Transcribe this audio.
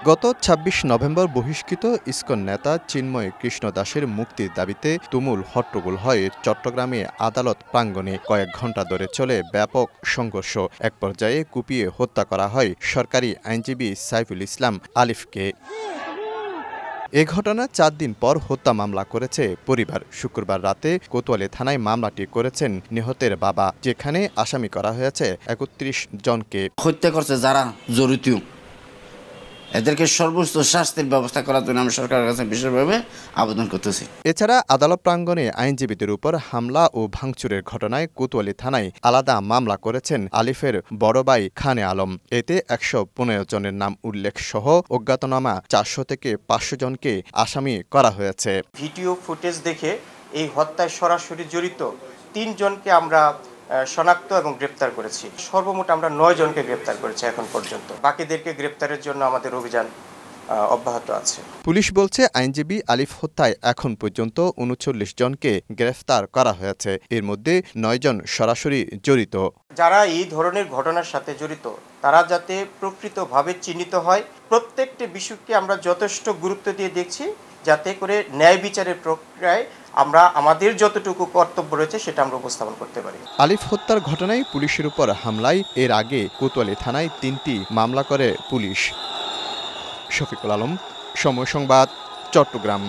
গত ২৬ নভেম্বর বহিষ্কৃত ইসকন নেতা চিন্ময় কৃষ্ণ দাসের মুক্তির দাবিতে তুমুল হট্টগোল হয় চট্টগ্রামে আদালত প্রাঙ্গণে। কয়েক ঘণ্টা ধরে চলে ব্যাপক সংঘর্ষ। এক পর্যায়ে কুপিয়ে হত্যা করা হয় সরকারি আইনজীবী সাইফুল ইসলাম আলিফকে। এ ঘটনা ৪ দিন পর হত্যা মামলা করেছে পরিবার। শুক্রবার রাতে কোতোয়ালি থানায় মামলাটি করেছেন নিহতের বাবা, যেখানে আসামি করা হয়েছে ৩১ জনকে। হত্যা করছে যারা জড়িত এদেরকে সর্বোচ্চ শাস্তির ব্যবস্থা করার জন্য আমি সরকারের কাছে বিশেষভাবে আবেদন করতেছি। এছাড়া আদালত প্রাঙ্গণে আইনজীবীদের উপর হামলা ও ভাঙচুরের ঘটনায় কোতোয়ালি থানায় আলাদা মামলা করেছেন আলিফের বড় ভাই খানে আলম। এতে ১১৫ জনের নাম উল্লেখ সহ অজ্ঞাতনামা ৪০০ থেকে ৫০০ জনকে আসামি করা হয়েছে। ভিডিও ফুটেজ দেখে এই হত্যায় সরাসরি জড়িত ৩ জনকে আমরা শনাক্ত এবং গ্রেপ্তার করেছি। সর্বমোট আমরা ৯ জনকে গ্রেপ্তার করেছি এখন পর্যন্ত। বাকিদেরকে গ্রেপ্তারের জন্য আমাদের অভিযান অব্যাহত আছে। পুলিশ বলছে আইনজীবী আলিফ হত্যায় এখন পর্যন্ত ৩৯ জনকে গ্রেফতার করা হয়েছে। এর মধ্যে ৯ জন সরাসরি জড়িত। যারা এই ধরনের ঘটনার সাথে জড়িত তারা যাতে প্রকৃতভাবে চিহ্নিত হয়, প্রত্যেকটি বিষয়কে আমরা যথেষ্ট গুরুত্ব দিয়ে দেখছি, যাতে করে ন্যায় বিচারের প্রক্রিয়ায় আমরা আমাদের যতটুকু কর্তব্য রয়েছে সেটা আমরা উপস্থাপন করতে পারি। আলিফ হত্যার ঘটনায় পুলিশের উপর হামলায় এর আগে কোতোয়ালি থানায় ৩টি মামলা করে পুলিশ। শফিকুল আলম, সময় সংবাদ, চট্টগ্রাম।